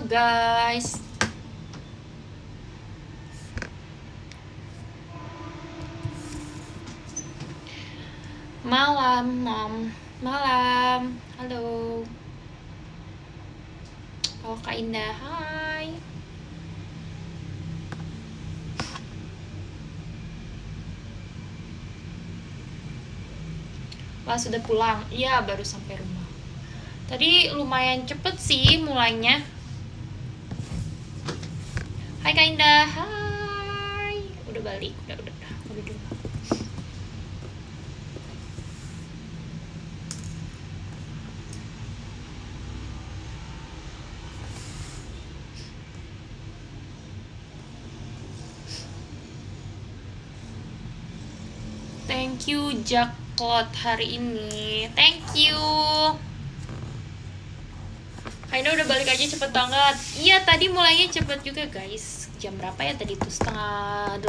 guys. Malam, Mom. Malam. Halo. Halo Kak Indah. Hai. Wah, sudah pulang. Iya, baru sampai rumah. Tadi lumayan cepet sih mulainya. Hai Kak Indah. Hai. Udah balik. Udah di rumah. Thank you Jacklot hari ini. Thank you. Kainda udah balik aja cepet banget. Iya tadi mulainya cepet juga guys. Jam berapa ya tadi tuh? 7:30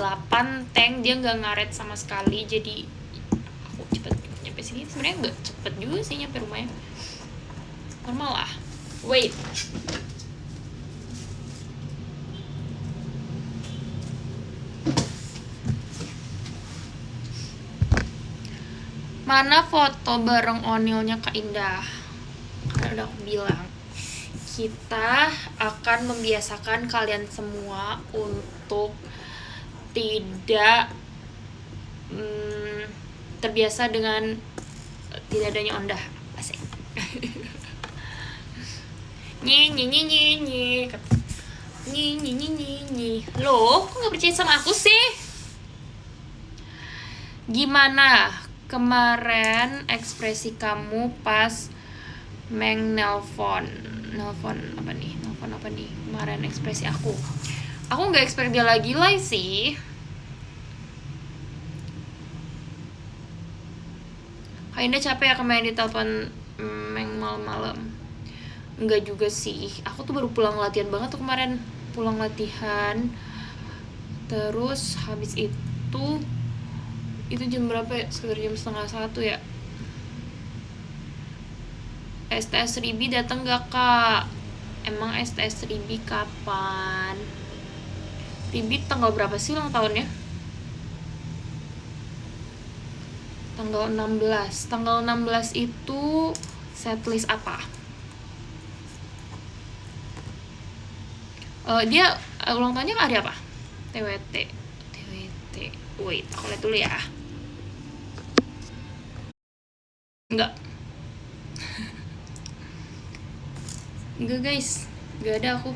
tank dia nggak ngaret sama sekali. Jadi aku cepet nyampe sini. Sebenarnya nggak cepet juga sih nyampe rumahnya. Normal lah. Wait. Mana foto bareng Onilnya Kak Indah? Karena udah aku bilang, kita akan membiasakan kalian semua untuk tidak terbiasa dengan tidak adanya ondah. Asik. Nyi. Loh, kok gak percaya sama aku sih? Gimana kemarin ekspresi kamu pas nelpon apa nih kemarin ekspresi aku nggak expect dia lagi live sih. Kayaknya capek ya kemarin ditelepon malam-malam. Enggak juga sih, aku tuh baru pulang latihan banget tuh kemarin. Pulang latihan terus habis itu jam berapa ya? Sekitar jam 12:30 ya. STS Ribi datang gak Kak? Emang STS Ribi kapan? Ribi tanggal berapa sih ulang tahunnya? Tanggal 16. Tanggal 16 itu setlist apa? Dia ulang tahunnya hari apa? TWT. Wait, aku lihat dulu ya. Enggak guys, enggak ada aku.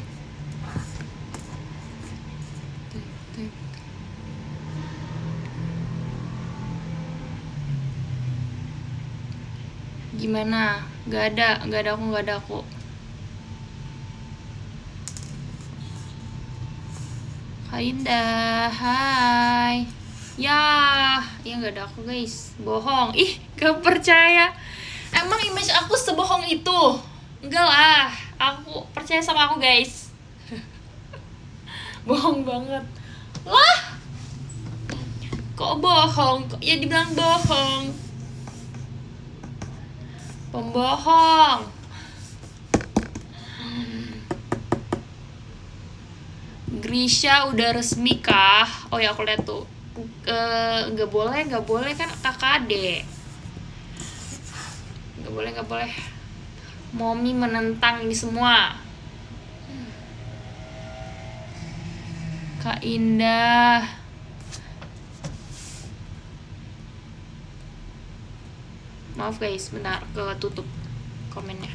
Gimana? Enggak ada aku. Kak Indah, hai. Ya enggak ada aku guys. Bohong. Ih, gak percaya. Emang image aku sebohong itu? Enggak lah. Aku percaya sama aku guys. Bohong banget. Lah. Kok bohong? Ya dibilang bohong. Pembohong. Grisha udah resmi kah? Oh ya aku lihat tuh. Nggak boleh kan kakak adek. Nggak boleh. Mommy menentang ini semua. Kak Indah. Maaf guys, bentar ketutup komennya.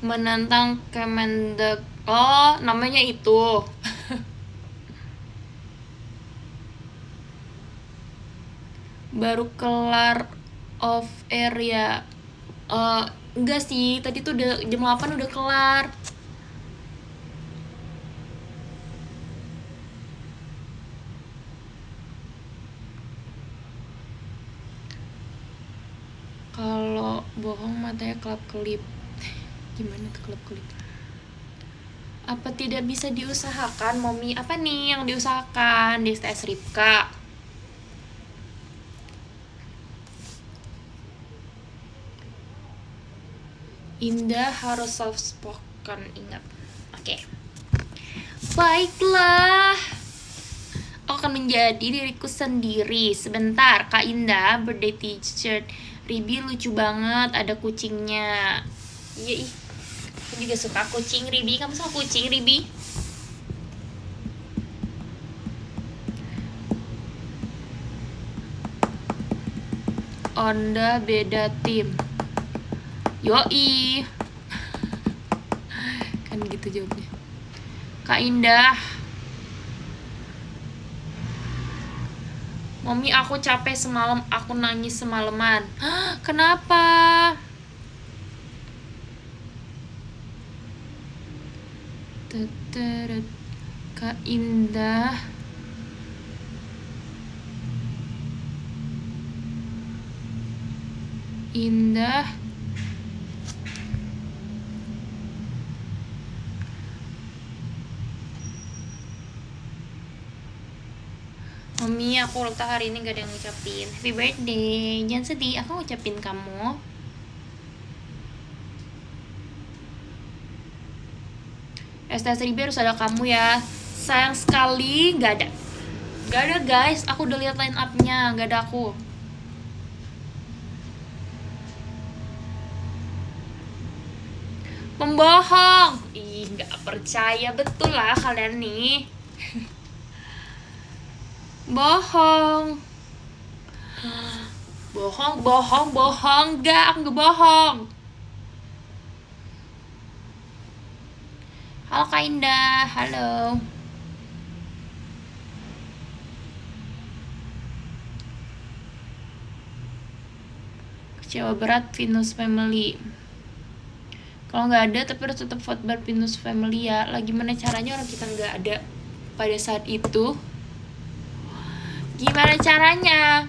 Menantang Kemendek. Oh, namanya itu. Baru kelar off air ya. Enggak sih, tadi tuh udah jam 8 udah kelar. Kalau bohong matanya kelap-kelip. Gimana tuh kelap-kelip? Apa tidak bisa diusahakan, Mommy? Apa nih yang diusahakan di STS Ripka? Indah harus soft spoken, ingat. Oke. Baiklah. Aku akan menjadi diriku sendiri. Sebentar, Kak Indah, birthday t-shirt Ribi lucu banget, ada kucingnya. Iya ih, aku juga suka kucing Ribi. Kamu suka kucing Ribi? Onda beda tim. Yoi. Kan gitu jawabnya. Kak Indah, Mami aku capek semalam, aku nangis semalaman. Kenapa? Kak Indah, Indah, Mami aku ulang tahun hari ini gak ada yang ngucapin happy birthday. Jangan sedih, aku ngucapin kamu. Esta Ribi harus ada kamu ya. Sayang sekali gak ada. Gak ada guys, aku udah lihat line up-nya, gak ada aku. Pembohong. Ih, gak percaya, betul lah kalian nih. Bohong. Bohong. Gak, aku gak bohong. Halo Kak Indah, halo. Kecewa berat Venus Family. Kalau nggak ada tapi harus tetap vote bar Venus Family ya. Lagi mana caranya orang kita nggak ada pada saat itu? Gimana caranya?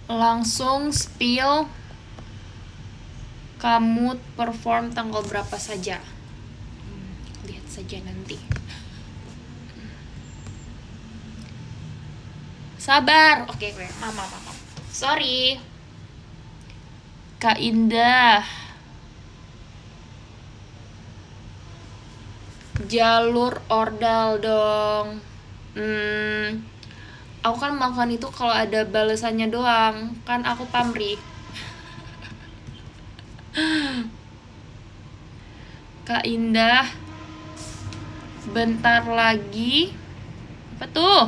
Langsung spill kamu perform tanggal berapa saja. Lihat saja nanti. Sabar. Oke, mama. Sorry. Kak Indah. Jalur ordal dong. Aku kan makan itu kalau ada balasannya doang. Kan aku pamrih. Kak Indah. Bentar lagi. Apa tuh?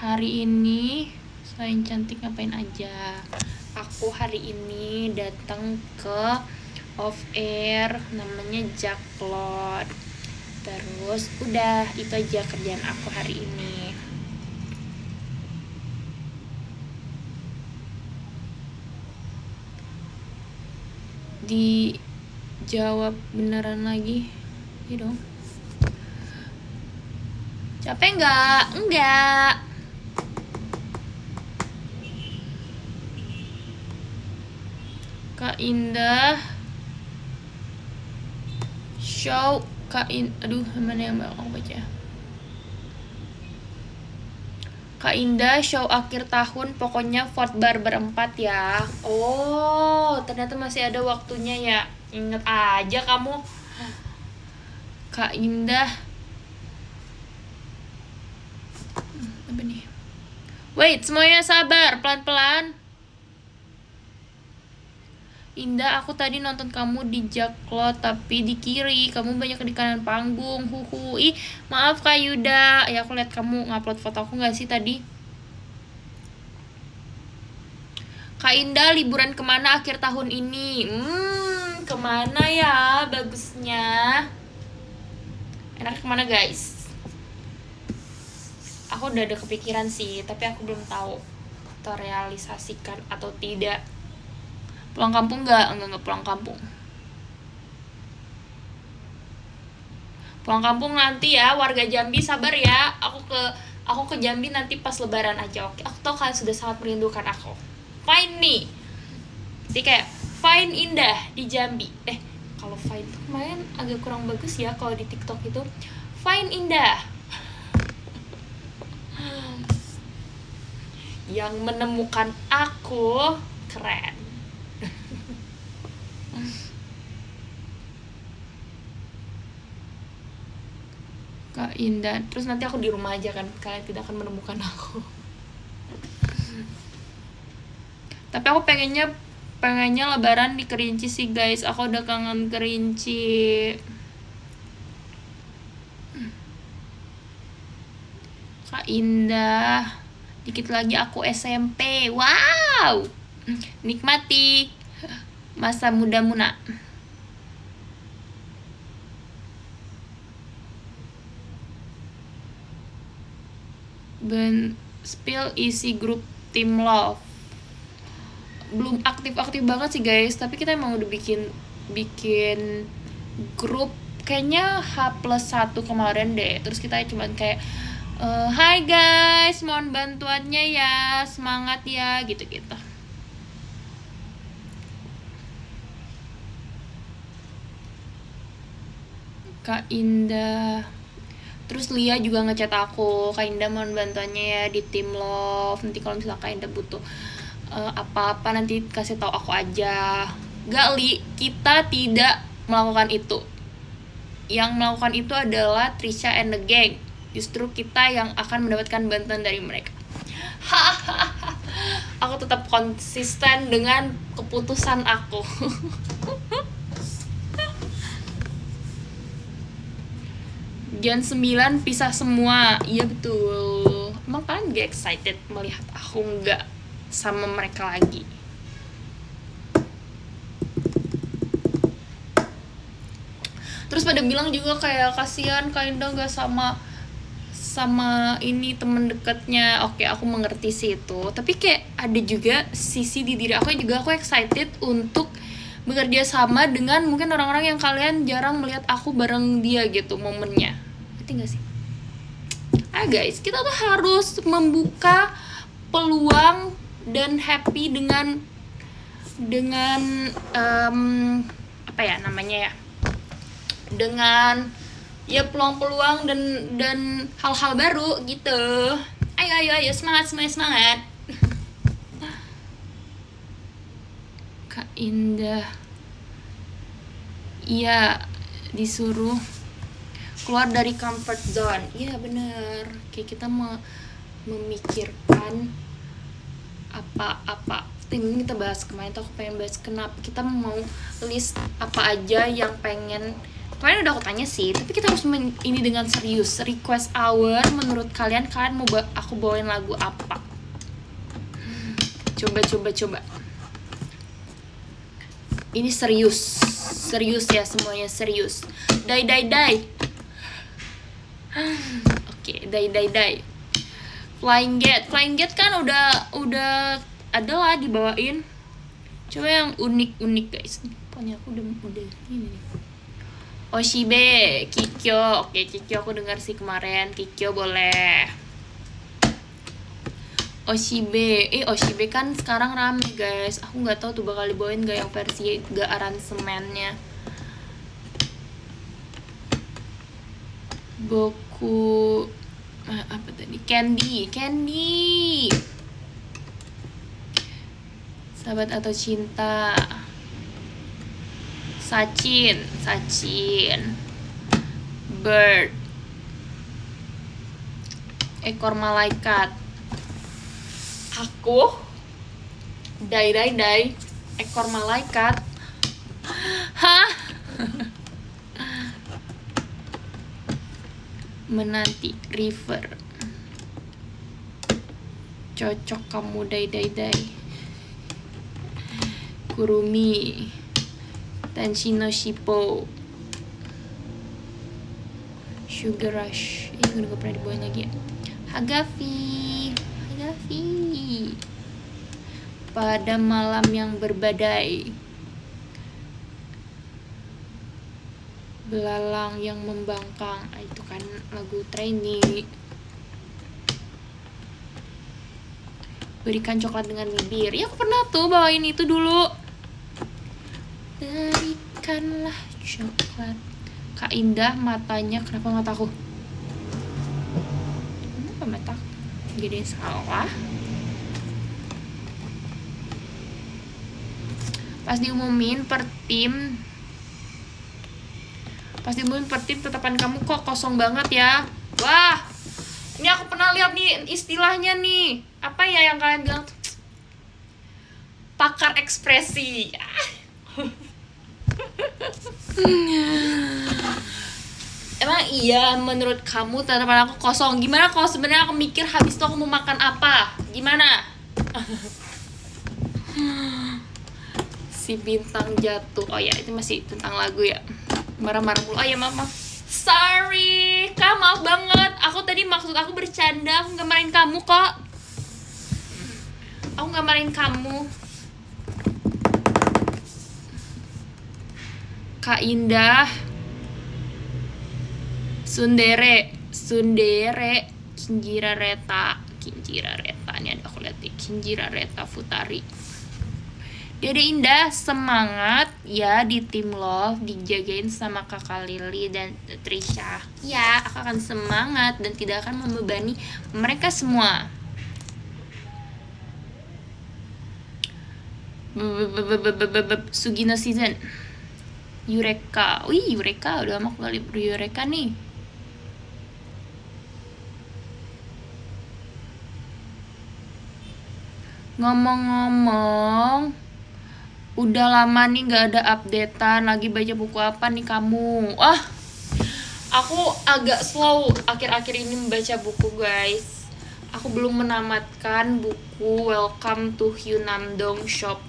Hari ini selain cantik ngapain aja? Aku hari ini datang ke off air namanya Jacklot. Terus udah itu aja kerjaan aku hari ini. Dijawab beneran lagi? Iya dong. Capek nggak? Enggak. Kak Indah show aduh mana yang mau aku baca. Kak Indah show akhir tahun pokoknya vote bar berempat ya. Oh ternyata masih ada waktunya ya. Ingat aja kamu. Kak Indah apa nih? Wait, semuanya sabar, pelan-pelan. Indah, aku tadi nonton kamu di Jacklot tapi di kiri, kamu banyak di kanan panggung. Ih, maaf Kak Yuda. Ya aku lihat kamu ngupload foto aku nggak sih tadi? Kak Indah, liburan kemana akhir tahun ini? Kemana ya bagusnya? Enak kemana guys? Aku udah ada kepikiran sih, tapi aku belum tahu terrealisasikan atau tidak. Pulang kampung enggak pulang kampung. Pulang kampung nanti ya, warga Jambi sabar ya. Aku ke Jambi nanti pas lebaran aja, oke. Aku tahu kalian sudah sangat merindukan aku. Fine nih. Jadi kayak fine Indah di Jambi. Kalau Fine tuh kemarin agak kurang bagus ya kalau di TikTok itu. Fine indah. Yang menemukan aku keren. Kak Indah. Terus nanti aku di rumah aja kan, kalian tidak akan menemukan aku. Tapi aku pengennya lebaran di Kerinci sih guys. Aku udah kangen Kerinci. Kak Indah, dikit lagi aku SMP. Wow, nikmati masa muda Muna. Spill isi grup Team Love. Belum aktif-aktif banget sih guys, tapi kita emang udah bikin grup kayaknya H+1 kemarin deh. Terus kita cuman kayak hai guys, mohon bantuannya ya, semangat ya, gitu-gitu. Kak Indah. Terus Lia juga ngechat aku, Kak Indah mohon bantuannya ya di Team Love. Nanti kalau misalnya Kak Indah butuh apa-apa nanti kasih tahu aku aja. Gak Li, kita tidak melakukan itu. Yang melakukan itu adalah Trisha and the gang. Justru kita yang akan mendapatkan bantuan dari mereka. Aku tetap konsisten dengan keputusan aku. Jam 9 pisah semua. Iya betul. Emang kalian gak excited melihat aku nggak sama mereka lagi? Terus pada bilang juga kayak kasihan Kak Indah nggak sama ini temen dekatnya. Oke, aku mengerti sih itu. Tapi kayak ada juga sisi di diri aku juga aku excited untuk bekerja sama dengan mungkin orang-orang yang kalian jarang melihat aku bareng dia gitu momennya. Ngerti gak sih? Guys, kita tuh harus membuka peluang dan happy dengan apa ya namanya ya, dengan ya peluang-peluang dan hal-hal baru gitu. Ayo semangat. Kak Indah, iya disuruh keluar dari comfort zone. Iya bener, kayak kita memikirkan apa tim kita bahas kemarin tuh. Aku pengen bahas kenapa kita mau list apa aja yang pengen. Kalian udah aku tanya sih, tapi kita harus ini dengan serius. Request hour, menurut kalian mau aku bawain lagu apa? Coba. Ini serius ya, semuanya serius. Die. Oke, die. Flying Gate kan udah ada lah dibawain. Coba yang unik guys. Pokoknya aku udah ini nih. Oshibe, Kikyo. Oke, Kikyo aku dengar sih kemarin. Kikyo boleh. Oshibe kan sekarang rame guys. Aku nggak tahu tuh bakal dibawain gak yang versi gak aransemennya. Boku apa tadi? Candy. Sahabat atau cinta. Sachin, Bird, ekor malaikat. Aku die, ekor malaikat. Hah? Menanti, River. Cocok kamu die. Kurumi, Tenshino Shippo, Sugar Rush. Ini udah gak pernah dibawain lagi ya. Hagafi. Pada malam yang berbadai. Belalang yang membangkang. Itu kan lagu Trainee. Berikan coklat dengan bibir. Ya aku pernah tuh bawain itu dulu. Berikanlah coklat. Kak Indah matanya, kenapa mataku? Kenapa mata? Gede salah. Pas diumumin per tim tetapan kamu kok kosong banget ya. Wah, ini aku pernah lihat nih istilahnya nih. Apa ya yang kalian bilang? Pakar ekspresi. Emang iya menurut kamu tatapan aku kosong? Gimana kalau sebenarnya aku mikir habis itu aku mau makan apa? Gimana? Si bintang jatuh. Oh ya, itu masih tentang lagu ya. Marah-marah mulu. Oh ya, maaf. Sorry, Kak, maaf banget. Aku tadi maksud aku bercanda. Aku gak marahin kamu kok. Aku gak marahin kamu. Kak Indah. Sundere, Kinjira Reta. Ini ada aku lihat nih, Kinjira Reta Futari. Dede Indah, semangat ya di tim Love, dijagain sama Kakak Lili dan Trisha. Ya, aku akan semangat dan tidak akan membebani mereka semua. Sugino Season. Yureka. Wih, Yureka, udah lama kali Yureka nih. Ngomong-ngomong, udah lama nih gak ada updatean. Lagi baca buku apa nih kamu? Aku agak slow akhir-akhir ini membaca buku, guys. Aku belum menamatkan buku Welcome to Hyunamdong Shop.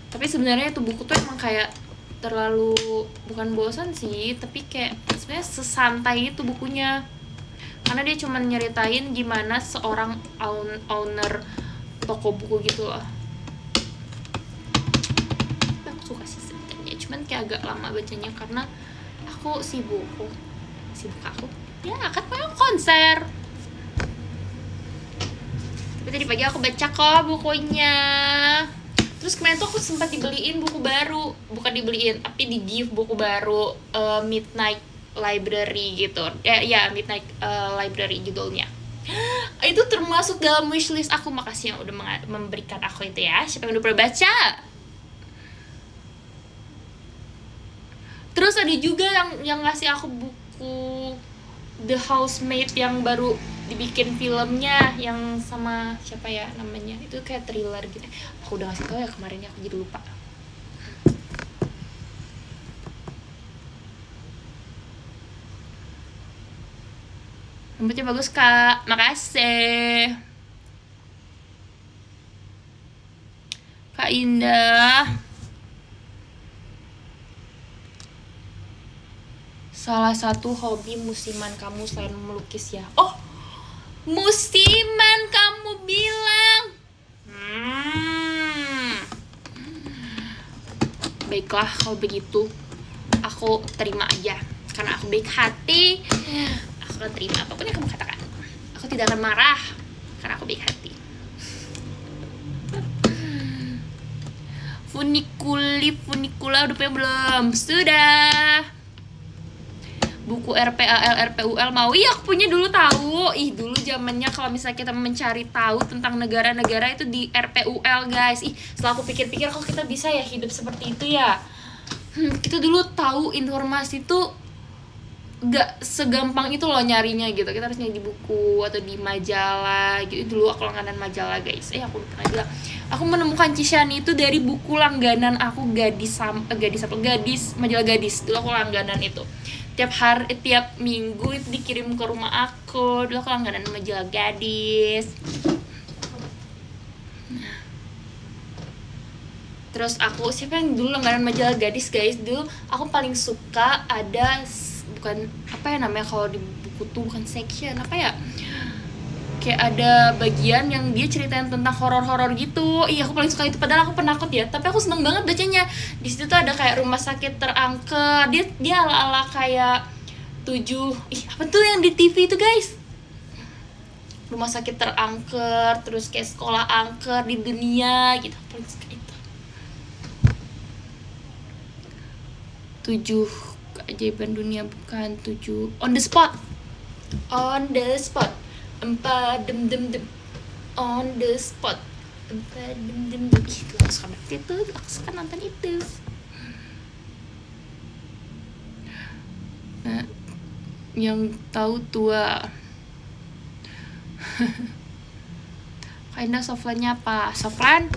Tapi sebenarnya itu buku tuh emang kayak terlalu, bukan bosan sih, tapi kayak sebenarnya sesantai itu bukunya. Karena dia cuma nyeritain gimana seorang owner toko buku gitu loh. Aku suka sih sebenarnya, cuman kayak agak lama bacanya karena aku sibuk aku. Ya kan mau konser. Tapi tadi pagi aku baca kok bukunya. Terus kemarin tuh aku sempat dibeliin buku baru, bukan dibeliin, tapi di-give buku baru, Midnight Library gitu. Ya, Midnight Library judulnya. Itu termasuk dalam wishlist aku. Makasih yang udah memberikan aku itu ya. Siapa yang udah pernah baca? Terus ada juga yang ngasih aku buku The Housemaid yang baru dibikin filmnya, yang sama siapa ya namanya, itu kayak thriller gitu. Aku udah ngasih tau ya kemarin ya, aku jadi lupa. Rambutnya bagus Kak, makasih Kak Indah. Salah satu hobi musiman kamu selain melukis ya? Oh, musiman kamu bilang. Baiklah kalau begitu, aku terima aja. Karena aku baik hati, aku akan terima apapun yang kamu katakan. Aku tidak akan marah karena aku baik hati. Funikula udah punya belum? Sudah. Buku RPAL, RPUL mau? Iya, aku punya dulu tahu. Dulu zamannya kalau misalnya kita mencari tahu tentang negara-negara itu di RPUL, guys. Setelah aku pikir-pikir kok kita bisa ya hidup seperti itu ya. Kita dulu tahu informasi tuh gak segampang itu loh nyarinya gitu. Kita harus nyari di buku atau di majalah gitu. Dulu aku langganan majalah, guys. Aku pernah bilang, aku menemukan Cishani itu dari buku langganan aku, majalah gadis. Dulu aku langganan itu. Tiap minggu itu dikirim ke rumah aku. Dulu aku langganan majalah gadis. Terus aku, siapa yang dulu langganan majalah gadis, guys? Dulu aku paling suka ada, bukan apa ya namanya kalau di buku tuh, bukan section, apa ya, kayak ada bagian yang dia ceritain tentang horor-horor gitu. Aku paling suka itu, padahal aku penakut ya, tapi aku seneng banget bacanya. Di situ tuh ada kayak rumah sakit terangker, dia ala-ala kayak 7, apa tuh yang di TV itu, guys? Rumah sakit terangker, terus kayak sekolah angker di dunia gitu. Paling suka itu. 7 keajaiban dunia, bukan 7 on the spot. On the spot. Empat dem dem dem. On the spot. Empat dem dem dem. Ih, aku suka banget itu. Aku suka nonton itu. Nah, yang tahu tua. Kinda softline-nya apa? Softline?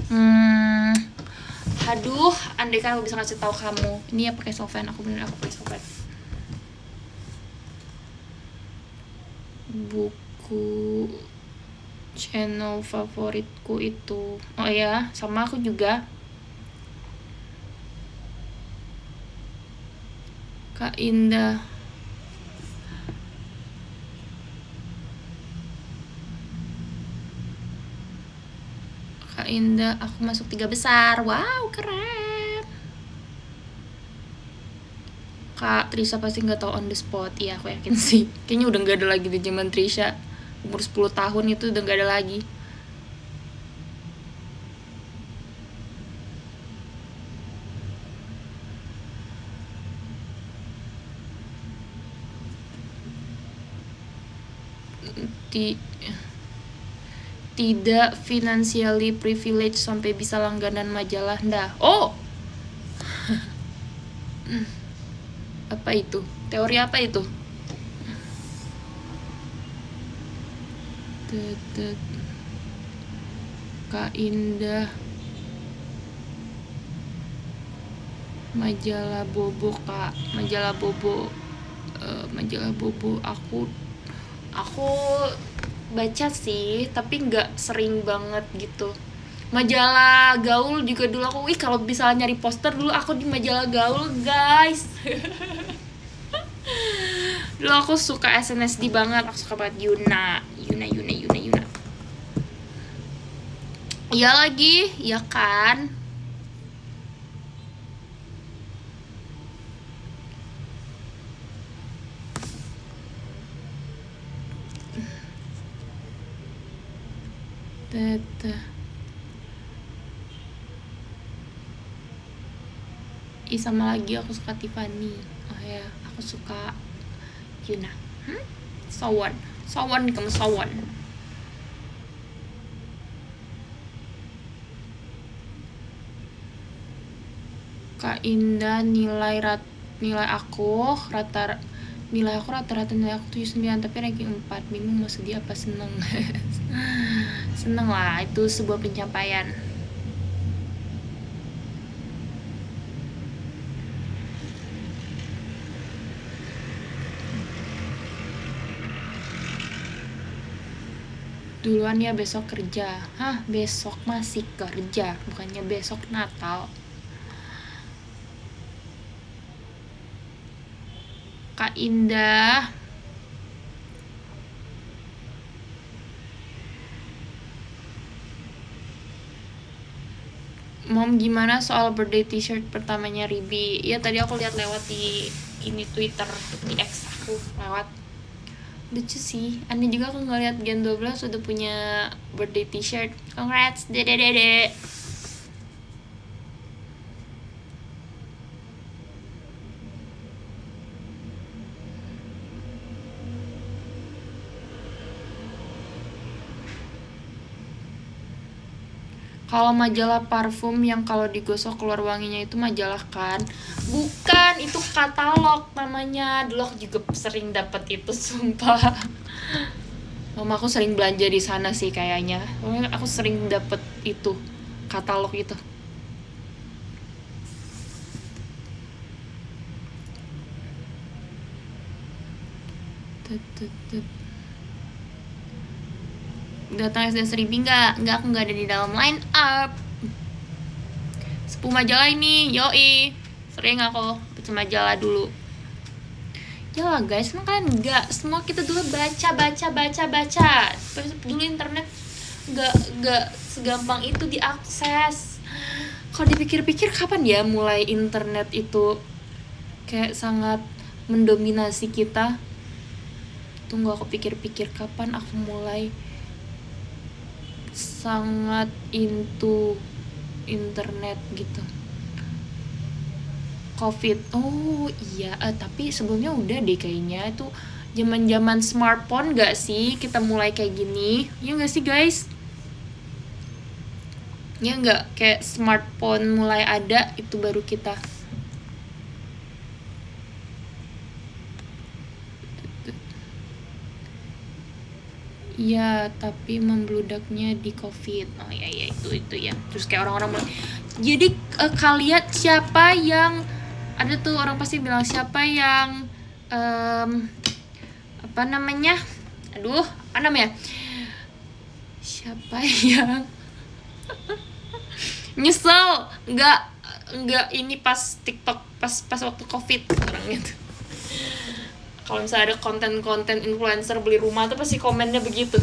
Aduh, andai kan aku bisa ngasih tahu kamu. Ini ya pakai softline, aku pakai softline. Buku channel favoritku itu. Oh ya, sama aku juga. Kak Indah. Kak Indah, aku masuk 3 besar. Wow, keren. Kak Trisha pasti nggak tahu on the spot. Iya, aku yakin sih. Kayaknya udah nggak ada lagi di zaman Trisha. Umur 10 tahun itu udah nggak ada lagi. Tidak financially privileged sampai bisa langganan majalah. Ndah. Oh. Apa itu? Teori apa itu? Kak Indah. Majalah Bobo, Kak. Majalah Bobo. Majalah Bobo aku baca sih, tapi nggak sering banget gitu. Majalah Gaul juga dulu aku, kalau bisa nyari poster dulu aku di majalah Gaul, guys. Dulu aku suka SNSD banget, aku suka banget Yuna. Iya lagi, ya kan? Sama lagi aku suka Tiffany. Oh ya, aku suka Yuna. Sowan kamu Sowan. Kak Indah, nilai aku rata-rata nilai aku 79, tapi ranking 4. Bingung mau sedih apa seneng. Seneng lah, itu sebuah pencapaian. Duluan ya, besok kerja. Hah, besok masih kerja, bukannya besok Natal. Kak Indah. Mom, gimana soal birthday t-shirt pertamanya Ribi? Ya tadi aku lihat lewat di ini Twitter, di X aku lewat. Lucu sih, aneh juga aku ngeliat Gen 12 udah punya birthday t-shirt. Congrats, dede. Kalau majalah parfum yang kalau digosok keluar wanginya itu majalah kan? Bukan, itu katalog namanya. Dulu aku juga sering dapat itu, sumpah. Mama aku sering belanja di sana sih kayaknya. Aku sering dapat itu, katalog itu. Datang SD Seribi enggak, aku nggak ada di dalam line up. Sepuh majalah ini, yoi. Sering aku baca majalah dulu. Ya lah guys, emang kalian enggak, semua kita dulu baca. Dulu internet enggak segampang itu diakses. Kalau dipikir-pikir kapan ya mulai internet itu kayak sangat mendominasi kita? Tunggu aku pikir-pikir kapan aku mulai sangat into internet gitu. COVID. Oh iya, tapi sebelumnya udah deh kayaknya itu zaman-zaman smartphone gak sih kita mulai kayak gini? Ya gak sih guys? Ya gak, kayak smartphone mulai ada itu baru kita. Iya, tapi membludaknya di COVID. Oh iya itu ya. Terus kayak orang-orang mulai. Jadi kalian siapa yang ada tuh orang pasti bilang siapa yang apa namanya? Aduh, apa namanya? Siapa yang nyesel nggak ini pas TikTok pas waktu COVID orang itu. Kalau misalnya ada konten-konten influencer beli rumah tuh pasti komennya begitu.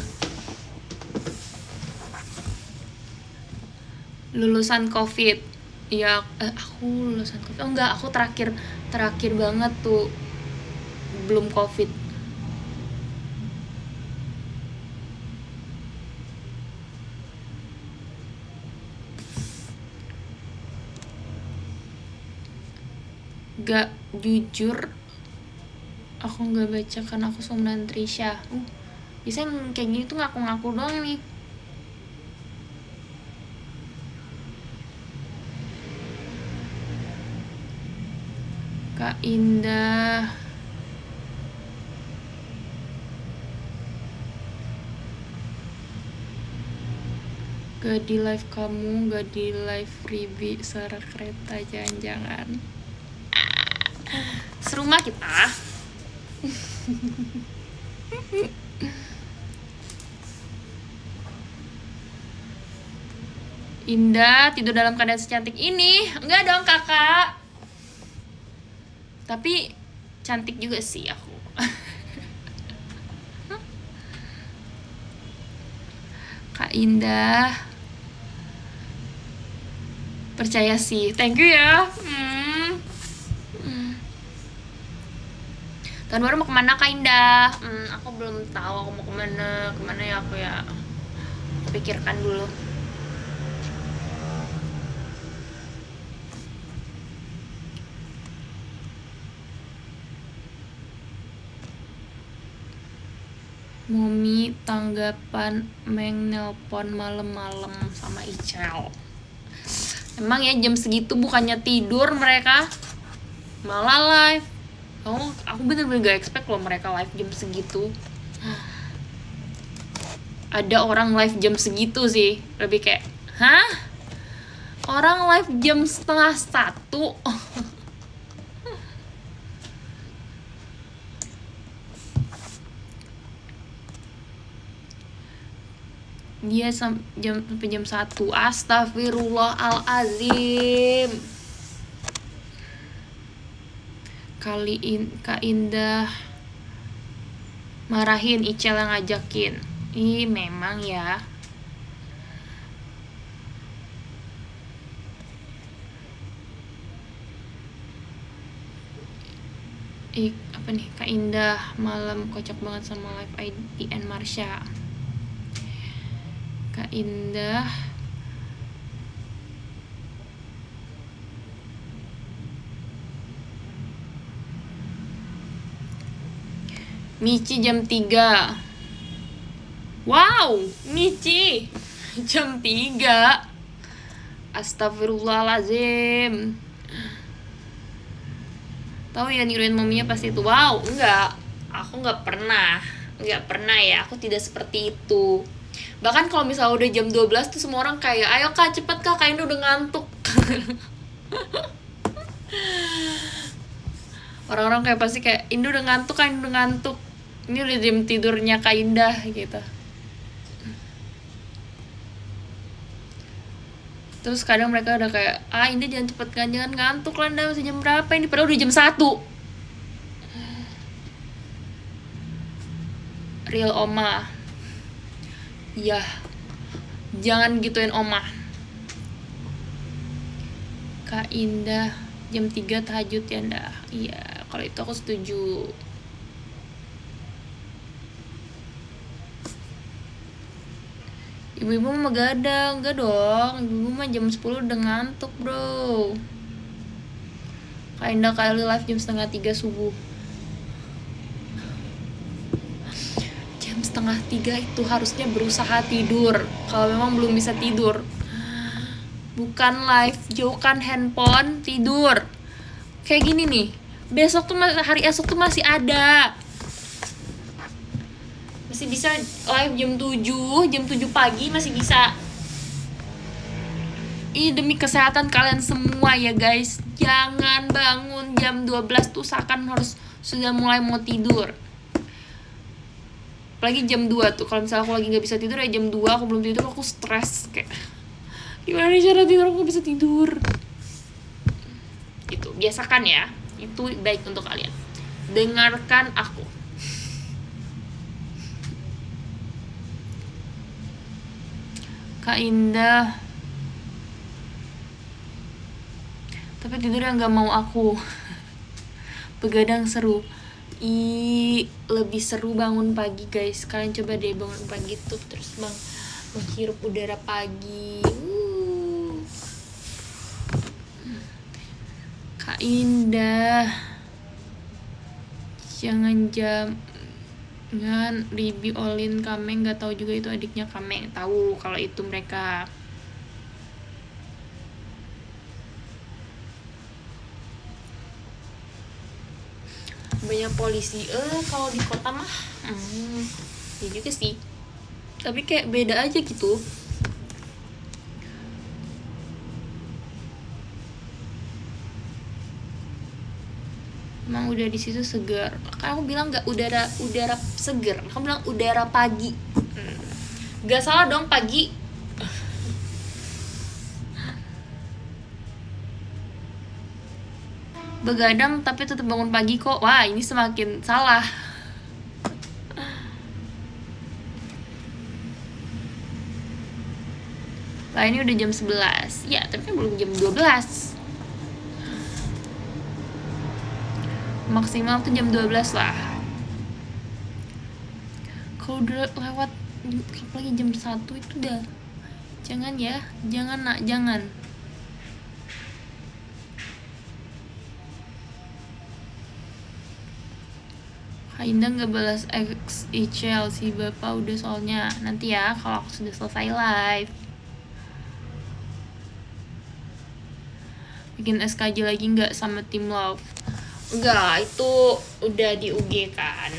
Lulusan COVID. Ya, aku lulusan COVID. Oh enggak, aku terakhir banget tuh belum COVID. Gak jujur aku nggak baca karena aku Sumdan Trisha. Biasanya kayak gini tuh ngaku-ngaku doang nih. Kak Indah. Gak di live kamu, gak di live freebie suara kereta, jangan-jangan. Serumah kita. Indah tidur dalam keadaan secantik ini. Enggak dong kakak, tapi cantik juga sih aku. Kak Indah percaya sih, thank you ya. Tahun baru mau kemana Kak Indah? Aku belum tahu aku mau kemana ya aku ya. Pikirkan dulu. Momi tanggapan Meng nelpon malam-malam sama Icel. Emang ya jam segitu bukannya tidur mereka, malah live. Oh, aku bener-bener gak expect loh mereka live jam segitu. Ada orang live jam segitu sih, lebih kayak, hah? Orang live jam 12:30. Dia sampai jam 1. Astagfirullahalazim. Kak Indah marahin Icel yang ngajakin. Ih, memang ya. Apa nih, Kak Indah malam kocak banget sama live IDN Marsha. Kak Indah Michi jam 3. Wow, Michi jam 3. Astagfirullahaladzim. Tahu ya niruin mominya pasti itu. Wow, enggak. Aku enggak pernah ya. Aku tidak seperti itu. Bahkan kalau misalnya udah jam 12 tuh semua orang kayak, ayo Kak, cepet Kak, Kak Indah udah ngantuk. Orang-orang kayak pasti kayak, Indah udah ngantuk, Kak Indah udah ngantuk. Ini udah jam tidurnya Kak Indah gitu. Terus kadang mereka udah kayak, Indah jangan cepet kan, jangan ngantuk lah, Indah masih jam berapa ini, padahal udah jam 1. Real Oma. Ya, jangan gituin Oma. Kak Indah jam 3 tahajud ya Ndah. Iya, kalau itu aku setuju. Ibu-ibu mah gadang, enggak dong. Ibu-ibu mah jam 10 udah ngantuk, bro. Kak Indah kali live jam 2:30 subuh. Jam 2:30 itu harusnya berusaha tidur. Kalau memang belum bisa tidur, bukan live, jauhkan handphone, tidur. Kayak gini nih, besok tuh hari esok tuh masih ada, masih bisa live jam 7 pagi masih bisa. Ini demi kesehatan kalian semua ya guys. Jangan bangun jam 12 tuh seakan harus sudah mulai mau tidur. Apalagi jam 2 tuh, kalau misalnya aku lagi gak bisa tidur ya jam 2 aku belum tidur, aku stres kayak gimana nih cara tidur, aku gak bisa tidur. Itu biasakan ya, itu baik untuk kalian. Dengarkan aku. Kak Indah, tapi tidur yang gak mau aku. Begadang seru. Lebih seru bangun pagi guys. Kalian coba deh bangun pagi tuh, terus menghirup udara pagi. Kak Indah, jangan Ribi Olin Kameng, nggak tahu juga itu adiknya Kameng. Tahu kalau itu mereka. Banyak polisi. Kalau di kota mah ya juga sih, tapi kayak beda aja gitu. Emang udah di situ segar. Kan aku bilang nggak udara segar. Kamu bilang udara pagi. Nggak salah dong pagi. Begadang tapi tetap bangun pagi kok. Wah, ini semakin salah. Lah ini udah jam 11. Ya, tapi kan belum jam 12. Maksimal tuh jam 12 lah. Kalau udah lewat apalagi jam 1 itu udah jangan ya. Jangan nak, jangan. Kak Indah gak balas XICL sih bapak udah soalnya. Nanti ya kalau aku sudah selesai live. Bikin SKJ lagi gak sama Tim Love? Enggak, itu udah di UG kan.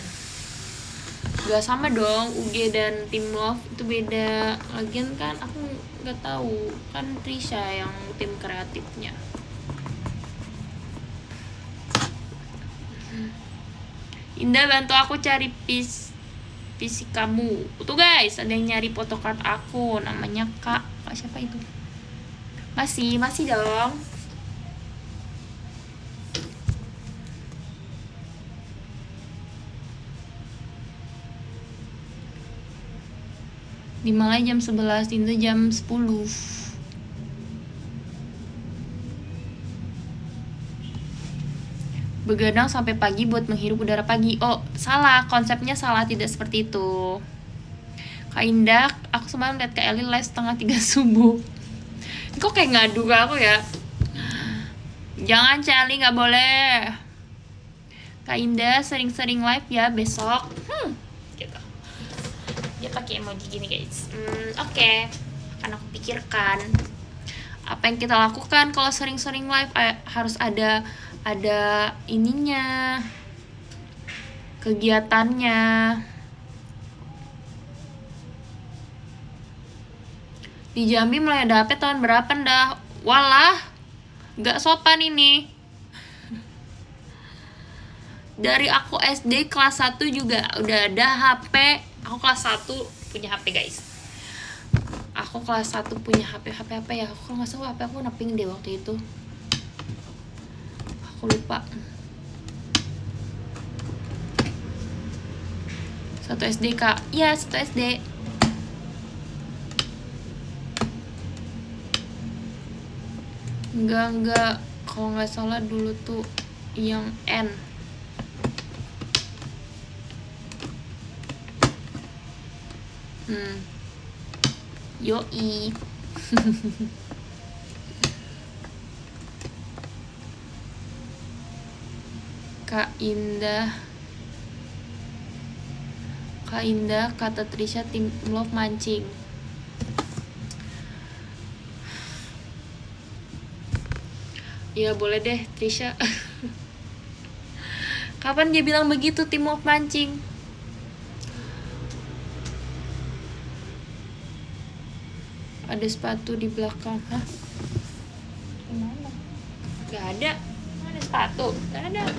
Gak sama dong, UG dan Tim Love itu beda. Lagian kan aku gak tahu, kan Trisha yang tim kreatifnya. Indah bantu aku cari PC kamu. Tuh guys, ada yang nyari photocard aku, namanya Kak siapa itu? Masih dong. Di Malai jam 11, Indah jam 10. Begadang sampai pagi buat menghirup udara pagi. Oh, salah, konsepnya salah, tidak seperti itu. Kak Indah, aku semalam lihat Kak Eli live 2:30 subuh. Kok kayak ngadu ke aku ya? Jangan Celi, nggak boleh. Kak Indah sering-sering live ya besok. Gitu. Dia pakai emoji gini guys. Oke. Akan aku pikirkan apa yang kita lakukan kalau sering-sering live. Harus ada ininya, kegiatannya. Di Jambi mulai ada HP tahun berapa dah? Walah, gak sopan ini. Dari aku SD kelas 1 juga udah ada HP. Aku kelas 1 punya HP guys. Aku kelas 1 punya HP apa ya? Aku kalau gak salah HP aku Naping deh waktu itu. Aku lupa. 1 SD kak. Iya 1 SD. Enggak. Kalau nggak salah dulu tuh yang N. Yoi. Kak Indah, kata Trisha tim love mancing. Ya boleh deh Trisha. Kapan dia bilang begitu tim love mancing? Ada sepatu di belakang. Hah? Gimana? Gak ada. Ada sepatu? Gak ada.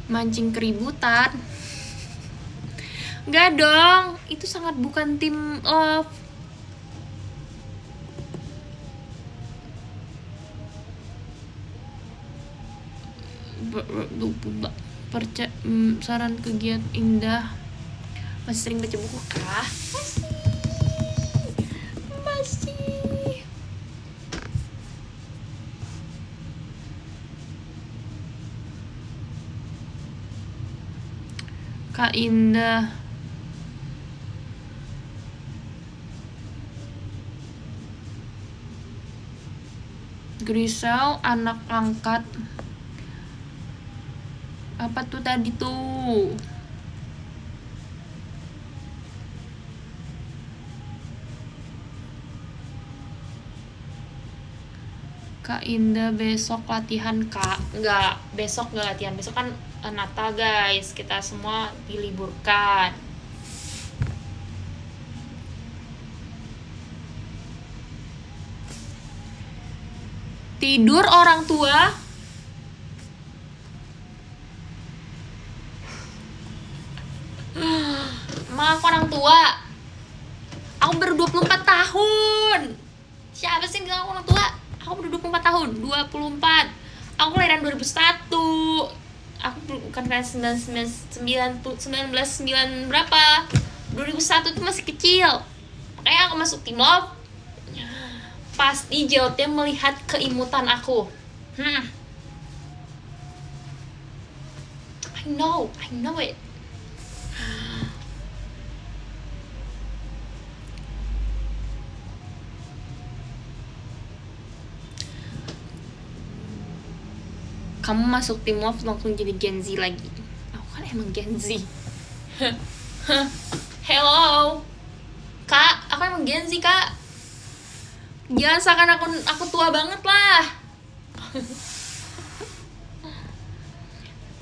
Mancing keributan. Gak dong, itu sangat bukan tim love. Saran kegiatan Indah. Masih sering baca buku kah? Masih. Kak Indah, Grisel anak angkat. Apa tuh tadi tuh? Kak Indah besok latihan Kak. Enggak, besok enggak latihan. Besok kan Natal guys, kita semua diliburkan. Tidur orang tua. Emang aku orang tua? Aku baru 24 tahun. Siapa sih yang bilang aku orang tua? Aku baru 24 tahun, 24. Aku kelahiran 2001. Aku bukan kelahiran 1999 berapa? 2001 itu masih kecil. Makanya aku masuk tim love. Pasti JOT melihat keimutan aku. I know it. Kamu masuk tim love langsung jadi Gen Z lagi. Aku kan emang Gen Z. Hello Kak, aku emang Gen Z Kak. Jangan seakan aku tua banget lah.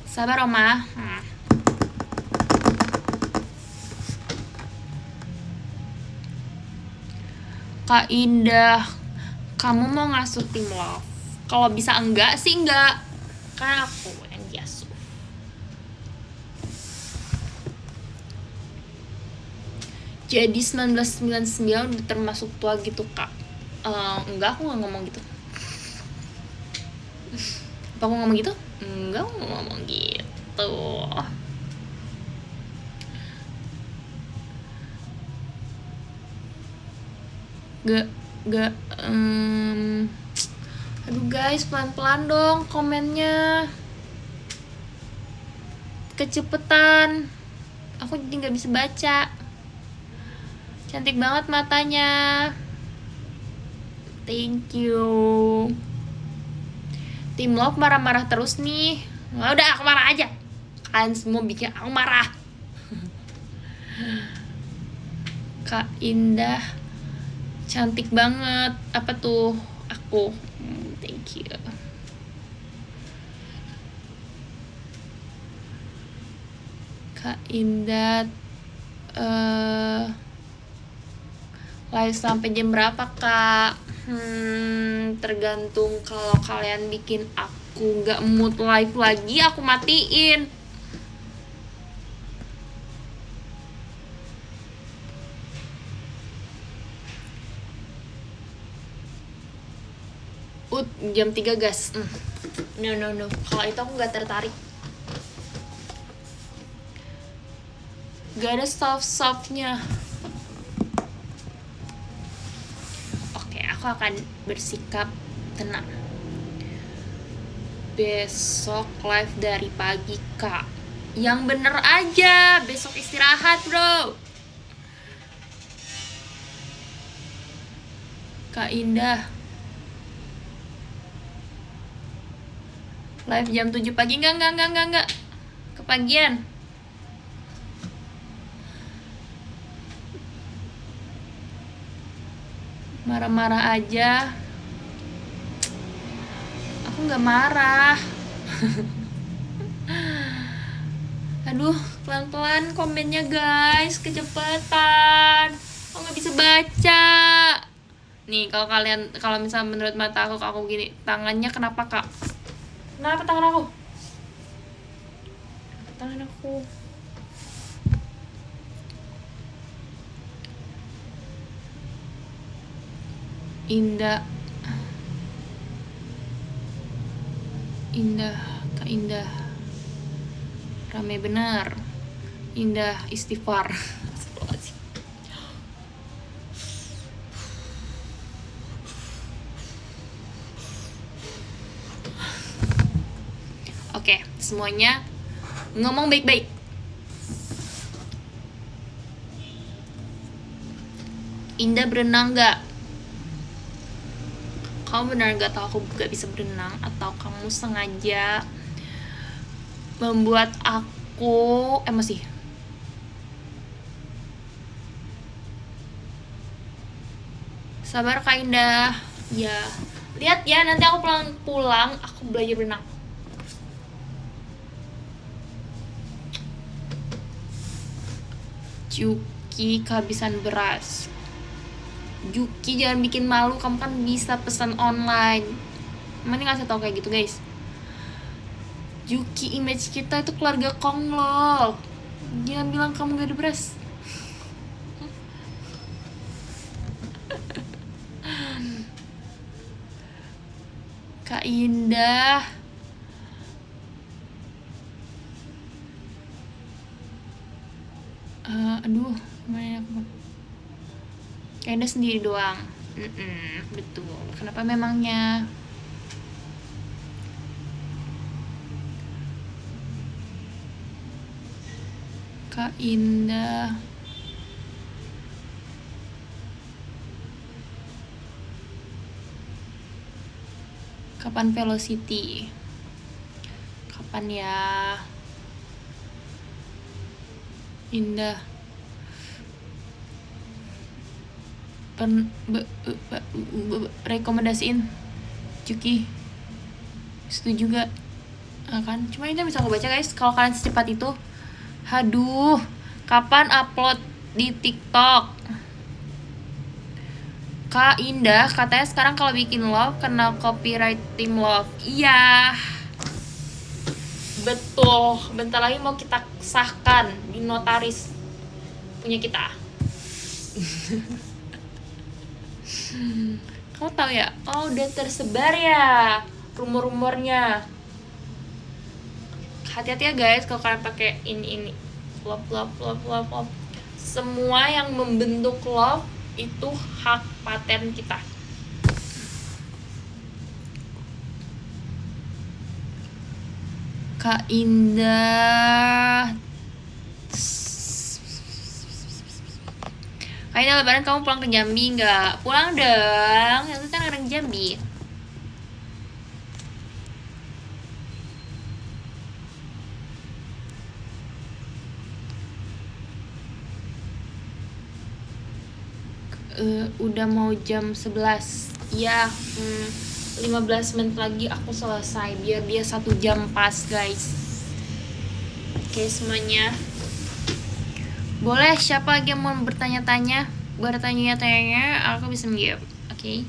Sabar Oma. Kak Indah, kamu mau ngasuh tim love? Kalau bisa enggak sih enggak. Karena aku yang diasuh. Jadi 1999 udah termasuk tua gitu Kak. Enggak, aku gak ngomong gitu. Apa aku ngomong gitu? Enggak, aku gak ngomong gitu. Aduh guys, pelan-pelan dong komennya. Kecepetan. Aku jadi gak bisa baca. Cantik banget matanya. Thank you. Tim love marah-marah terus nih. Nah, udah aku marah aja. Kalian semua bikin aku marah. Kak Indah cantik banget. Apa tuh? Aku. Thank you. Kak Indah live sampai jam berapa Kak? Tergantung. Kalau kalian bikin aku gak mood live lagi, aku matiin. Jam 3 gas. No. Kalau itu aku gak tertarik. Gak ada soft-softnya. Oke, aku akan bersikap tenang. Besok live dari pagi Kak. Yang bener aja. Besok istirahat bro. Kak Indah. Live jam 7 pagi. Enggak. Kepagian. Marah-marah aja. Aku nggak marah. Aduh, pelan-pelan komennya guys, kecepatan. Aku nggak bisa baca. Nih, kalau misalnya menurut mata aku gini, tangannya kenapa kak? Kenapa tangan aku? Tangan aku. Indah, Kak Indah. Rame benar. Indah istighfar. Oke, semuanya ngomong baik-baik. Indah berenang gak? Kamu benar gak tahu aku gak bisa berenang, atau kamu sengaja membuat aku emosi? Sabar Kak Indah. Ya, lihat ya, nanti aku pulang aku belajar berenang. Juki kehabisan beras. Juki jangan bikin malu, kamu kan bisa pesan online. Mending ngasih tau kayak gitu guys. Juki, image kita itu keluarga Kong loh. Jangan bilang kamu gak ada beras. Kak Indah. Aduh, gimana aku? Kak Indah sendiri doang. Betul. Kenapa memangnya? Kak Indah. Kapan Velocity? Kapan ya? Indah. Rekomendasiin Juki. Setuju gak? Kan? Cuma ini bisa aku baca guys. Kalau kalian secepat itu. Haduh, kapan upload di TikTok? Kak Indah, katanya sekarang kalau bikin love kena copyright team love. Iya, betul. Bentar lagi mau kita sahkan di notaris punya kita. Kamu tahu ya? Oh, udah tersebar ya rumor-rumornya. Hati-hati ya guys kalau kalian pakai ini. Love. Semua yang membentuk love itu hak paten kita. Kak Indah. Kak Indah, lebaran kamu pulang ke Jambi nggak? Pulang dong, itu kan orang Jambi. Udah mau jam 11. Ya, 15 menit lagi aku selesai. Biar dia 1 jam pas guys. Oke semuanya. Boleh siapa lagi yang mau bertanya-tanya? Bertanya-tanya aku bisa menjawab. Oke.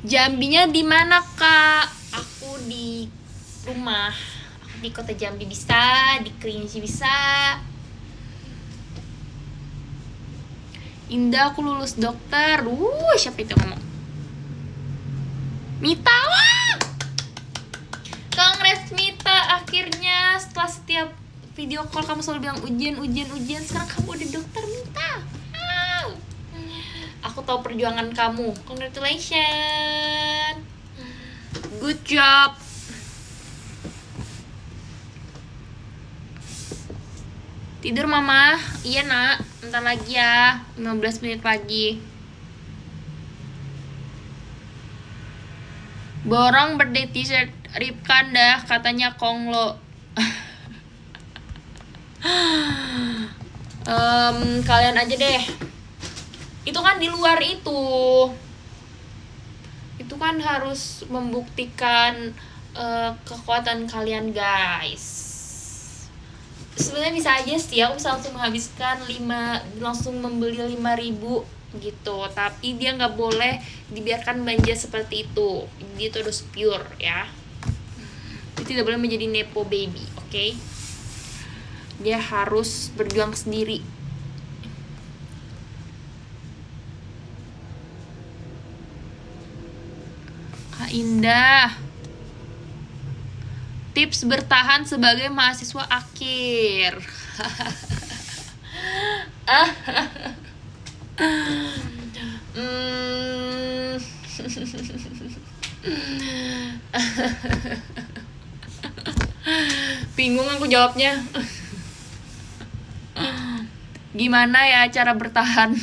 Jambinya di mana kak? Aku di rumah. Aku di kota Jambi bisa, di Kerinci bisa. Indah, aku lulus dokter. Siapa itu ngomong? Mita, wah! Congrats Mita, akhirnya setelah setiap video call kamu selalu bilang ujian. Sekarang kamu udah dokter Mita. Aku tahu perjuangan kamu. Congratulations. Good job. Tidur mama? Iya nak, bentar lagi ya, 15 menit lagi. Borong birthday t-shirt Ripkan dah katanya Konglo. Kalian aja deh. Itu kan di luar itu kan harus membuktikan kekuatan kalian guys. Sebenarnya bisa aja sih aku bisa langsung menghabiskan langsung membeli 5.000 gitu, tapi dia nggak boleh dibiarkan belanja seperti itu. Dia itu harus pure ya. Dia tidak boleh menjadi nepo baby, oke? Dia harus berjuang sendiri. Kak Indah, tips bertahan sebagai mahasiswa akhir. Bingung aku jawabnya. Gimana ya cara bertahan?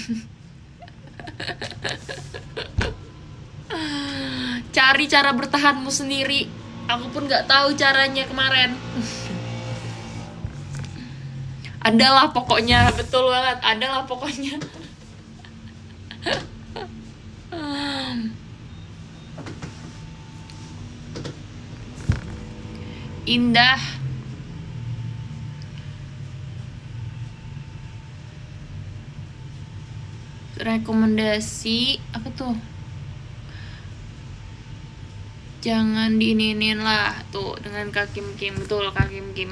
Cari cara bertahanmu sendiri. Aku pun nggak tahu caranya kemarin. Adalah pokoknya, betul banget. Adalah pokoknya. Indah. Rekomendasi apa tuh? Jangan diininin lah tuh dengan Kak Kim. Betul Kak Kim.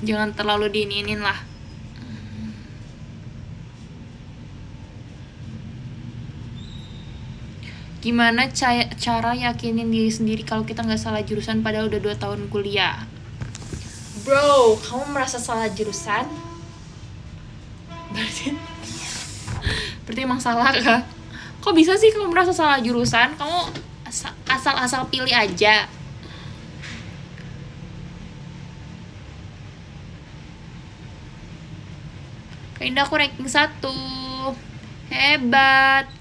Jangan terlalu diininin lah. Gimana cara yakinin diri sendiri kalau kita nggak salah jurusan padahal udah 2 tahun kuliah? Bro, kamu merasa salah jurusan? Berarti emang salah kah? Kok bisa sih kamu merasa salah jurusan? Kamu asal pilih aja. Kak Indah aku ranking 1. Hebat.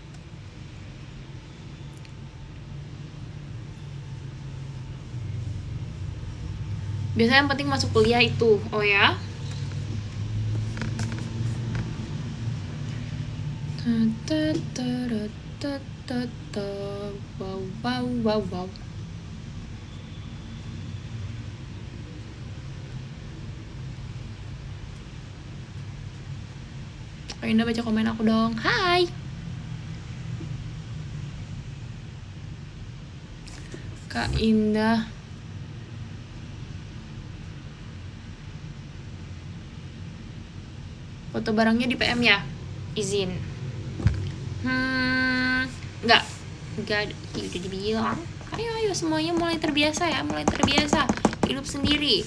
Biasanya yang penting masuk kuliah itu. Oh ya? Wow. Kak Indah baca komen aku dong. Hai. Kak Indah. Foto barangnya di PM ya? Izin. Enggak udah dibilang. Ayo semuanya mulai terbiasa ya, hidup sendiri.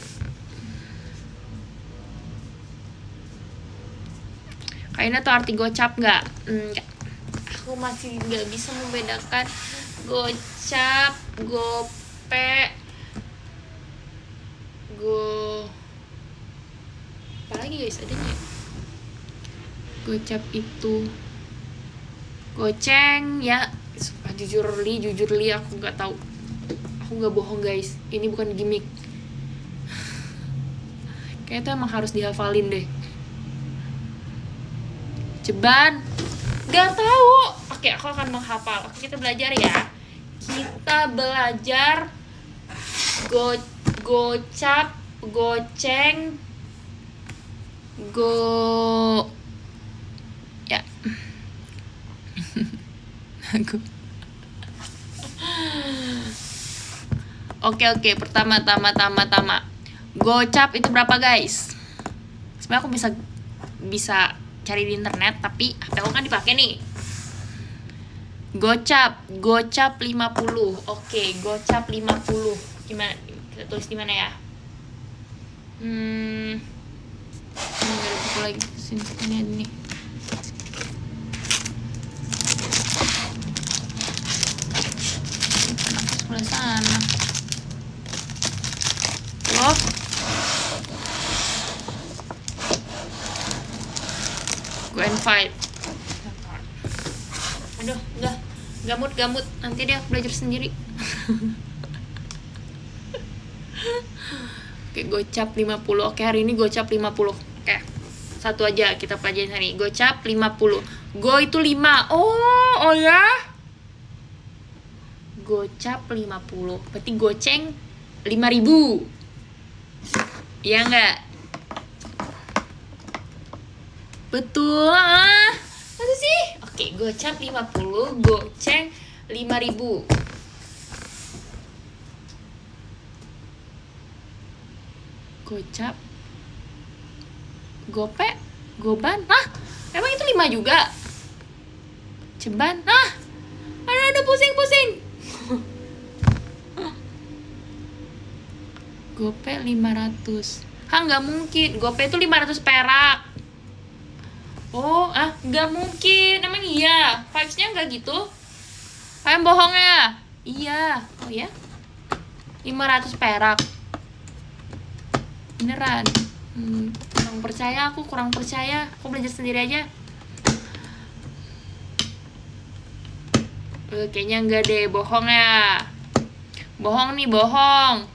Kayaknya tuh arti gocap nggak? Enggak. Aku masih nggak bisa membedakan gocap, gope, apa lagi guys adanya? Gocap itu goceng ya. Sumpah jujur li aku nggak tahu. Aku nggak bohong guys, ini bukan gimmick. Kayaknya itu emang harus dihafalin deh. Ceban nggak tahu. Oke, aku akan menghafal. Oke, kita belajar ya. Kita belajar gocap, goceng, ya. Oke, pertama. Gocap itu berapa guys? Sebenarnya aku bisa cari di internet, tapi HP aku kan dipakai nih. Gocap 50. Oke, gocap 50. Gimana? Kita tulis di mana ya? Ini ada buku lagi. Sini ada nih. Sebelah sana. Loh. Go and fight. Aduh, udah gamut. Nanti deh aku belajar sendiri. Gocap 50. Oke, hari ini gocap 50. Oke. Satu aja kita pelajarin hari ini. Gocap 50. Go itu 5. Oh ya. Gocap 50. Berarti goceng 5.000. Iya enggak? Betul. Masa sih? Oke, gocap 50, goceng 5.000. Gocap, gope, goban. Emang itu 5 juga? Ceban. Ada pusing-pusing. Gope 500. Nggak mungkin. Gope itu 500 perak. Nggak mungkin. Emang iya? Vibes-nya nggak gitu? Kalian bohong ya? Iya. Oh ya? 500 perak. Beneran. Kurang percaya. Aku belajar sendiri aja. Kayaknya enggak deh. Bohong ya? Bohong nih, bohong.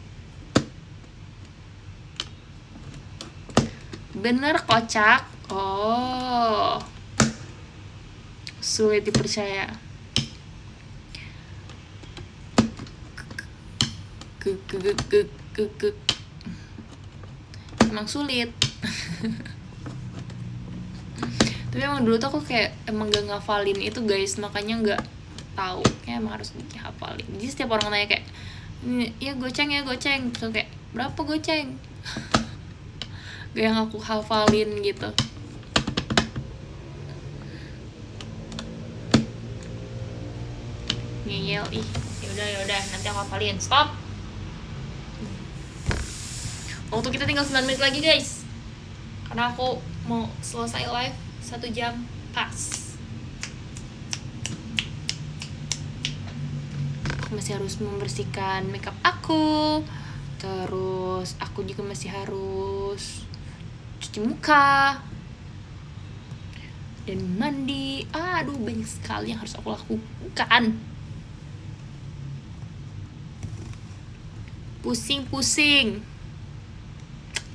Bener, kocak. Oh, sulit dipercaya. Emang sulit. Tapi emang dulu tuh aku kayak emang gak ngafalin itu guys, makanya gak tahu. Kayak emang harus dihafalin. Jadi setiap orang nanya kayak, ya goceng. Terus kayak, berapa goceng? Gak yang aku hafalin gitu. Ngeyel yaudah nanti aku hafalin. Stop. Waktu kita tinggal 9 menit lagi guys, karena aku mau selesai live 1 jam pas. Aku masih harus membersihkan makeup aku, terus aku juga masih harus cuci muka dan mandi. Aduh, banyak sekali yang harus aku lakukan. Pusing.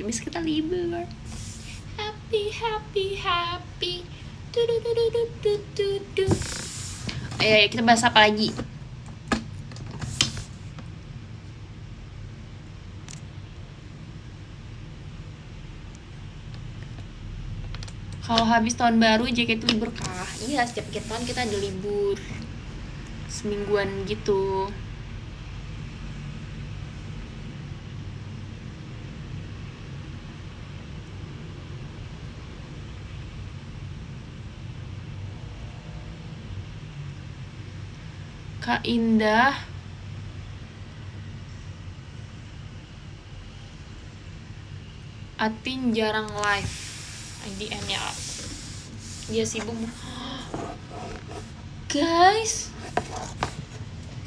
Habis kita libur. Happy. Ayo kita bahas apa lagi? Kalau habis tahun baru JKT libur kah? Iya, setiap akhir tahun kita ada libur semingguan gitu. Kak Indah Atin jarang live IDM ya. Dia sibuk guys.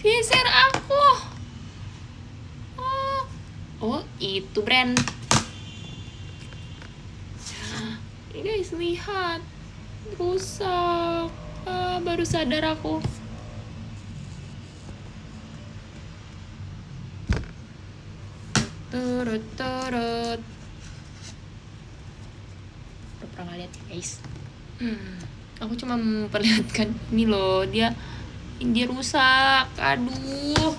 Share aku. Oh itu brand. Ini guys, lihat rusak. Baru sadar aku. Turut. Pernah lihat ya guys. Aku cuma memperlihatkan ini loh, dia rusak. Aduh.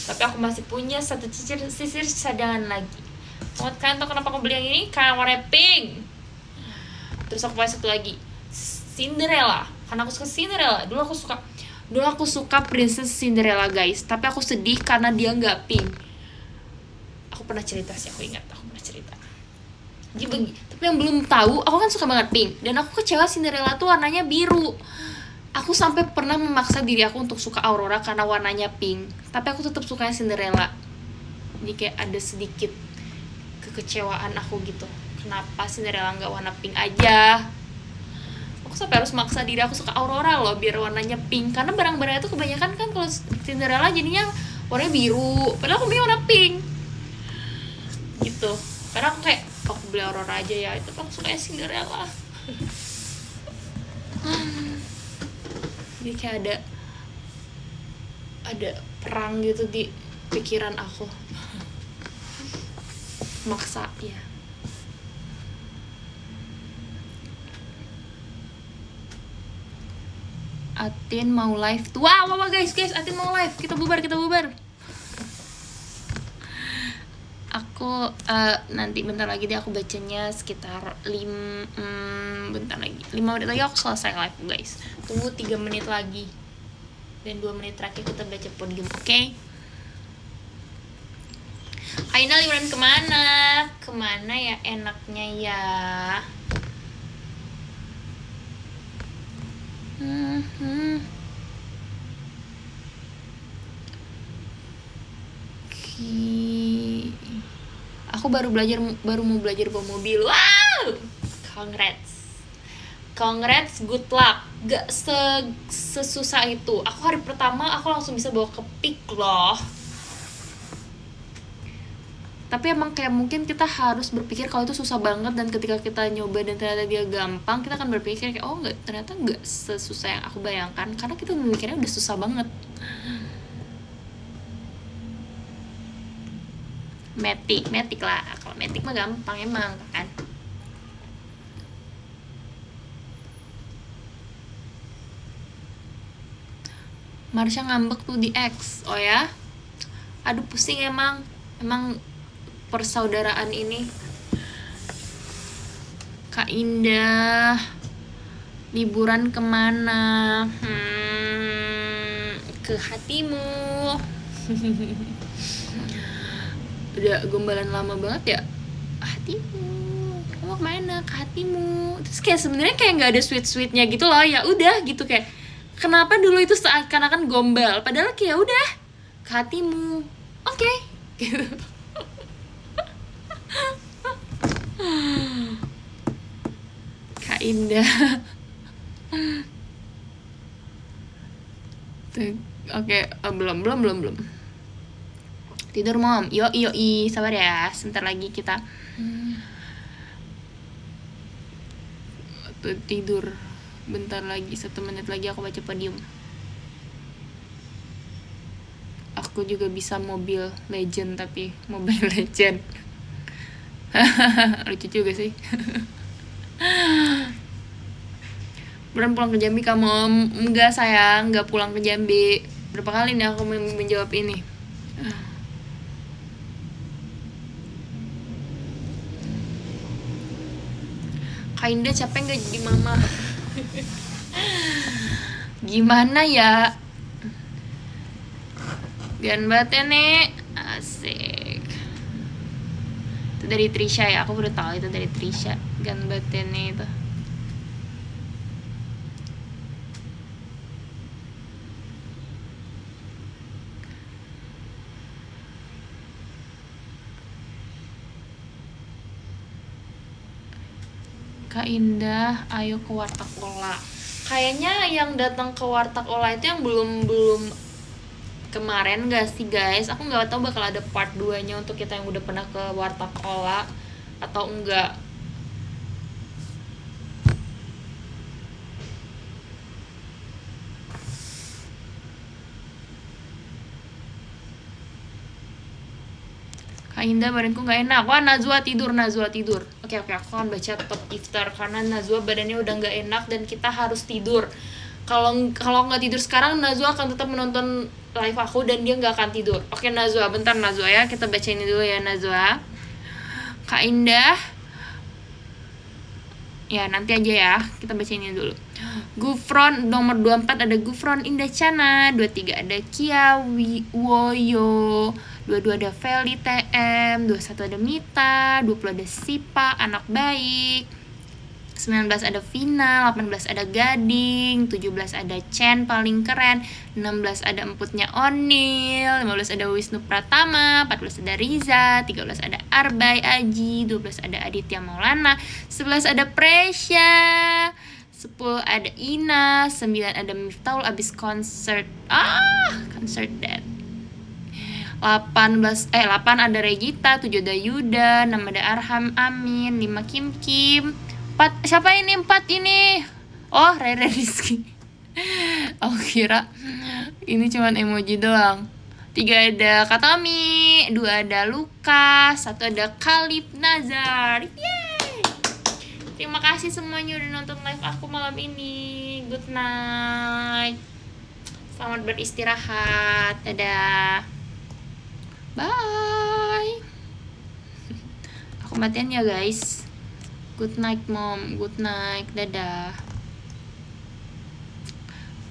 Tapi aku masih punya satu sisir cadangan lagi. Muat kan tuh kenapa aku beli yang ini? Karena warna pink. Terus aku pakai satu lagi, Cinderella. Karena aku suka Cinderella. Dulu aku suka Princess Cinderella guys. Tapi aku sedih karena dia nggak pink. Aku pernah cerita sih, aku ingat aku pernah cerita. Jadi tapi yang belum tahu, aku kan suka banget pink dan aku kecewa Cinderella tuh warnanya biru. Aku sampai pernah memaksa diri aku untuk suka Aurora karena warnanya pink, tapi aku tetap sukanya Cinderella. Jadi kayak ada sedikit kekecewaan aku gitu. Kenapa Cinderella nggak warna pink aja? Aku sampai harus maksa diri aku suka Aurora loh biar warnanya pink, karena barang-barangnya tuh kebanyakan kan kalau Cinderella jadinya warnanya biru, padahal aku punya warna pink gitu. Karena aku kayak aku beli Aurora aja ya, itu aku sukanya Cinderella. Jadi kayak ada perang gitu di pikiran aku. maksa ya. Atin mau live tuh. Wow, guys, Atin mau live. Kita bubar. Aku nanti bentar lagi deh, aku bacanya sekitar 5 menit lagi aku selesai live, guys. Tunggu 3 menit lagi. Dan 2 menit terakhir kita baca podium, oke? Aina liburan kemana? Kemana ya enaknya ya? Aku baru mau belajar bawa mobil. Wow, congrats, good luck. Gak sesusah itu. Aku hari pertama aku langsung bisa bawa ke Peak loh. Tapi emang kayak mungkin kita harus berpikir kalau itu susah banget, dan ketika kita nyoba dan ternyata dia gampang, kita akan berpikir kayak ternyata nggak sesusah yang aku bayangkan, karena kita mikirnya udah susah banget. Matic lah, kalau Matic mah gampang emang kan. Marsha ngambek tuh di X. Oh ya, aduh pusing emang persaudaraan ini. Kak Indah liburan kemana? Ke hatimu. Udah gombalan lama banget ya. Hatimu, kamu kemana? Ke hatimu. Terus kayak sebenarnya kayak nggak ada sweetnya gitu loh. Ya udah gitu, kayak kenapa dulu itu seakan-akan gombal, padahal kayak udah ke hatimu. Oke. Gitu. Kak Indah. Oke, belum. Tidur mom. Yoi, sabar ya. Sebentar lagi kita tidur. Bentar lagi, 1 menit lagi aku baca podium. Aku juga bisa Mobile Legend, tapi Mobile Legend. Lucu juga sih. Beneran pulang ke Jambi kamu? Enggak sayang, enggak pulang ke Jambi. Berapa kali nih aku menjawab ini? Kak Indah capek gak jadi mama? Gimana ya? Gan banget ya nek. Asik. Itu dari Trisha ya, aku baru tahu itu dari Trisha. Gan banget ya nek itu. Kak Indah, ayo ke Warteg Ola. Kayaknya yang datang ke Warteg Ola itu yang belum kemarin gak sih guys? Aku nggak tahu bakal ada part 2-nya untuk kita yang udah pernah ke Warteg Ola atau enggak. Kak Indah, badanku gak enak. Wah, Najwa tidur. Oke, aku akan baca top iftar karena Najwa badannya udah gak enak dan kita harus tidur. Kalau nggak tidur sekarang, Najwa akan tetap menonton live aku dan dia nggak akan tidur. Oke Najwa, bentar Najwa ya, kita baca ini dulu ya Najwa. Kak Indah, ya nanti aja ya, kita baca ini dulu. Gufron nomor 24 ada Gufron Indah Cana, 23 ada Kia Woyo, 22 ada Feli TM, 21 ada Mita, 20 ada Sipa anak baik, 19 ada Vina, 18 ada Gading, 17 ada Chen paling keren, 16 ada emputnya Onil, 15 ada Wisnu Pratama, 14 ada Riza, 13 ada Arbay Aji, 12 ada Aditya Maulana, 11 ada Presya, 10 ada Ina, 9 ada Miftahul abis konser dead. 8 ada Regita, 7 ada Yuda, 6 ada Arham Amin, 5 Kim, 4 siapa ini? 4 ini. Oh, Rere Rizky. Aku kira ini cuman emoji doang. 3 ada Katami, Rene, 2 ada Lukas, 1 ada Khalif Nazar. Yeay! Terima kasih semuanya udah nonton live aku malam ini. Good night. Selamat beristirahat. Dadah. Bye. Aku matiin ya guys. Good night mom. Good night. Dadah.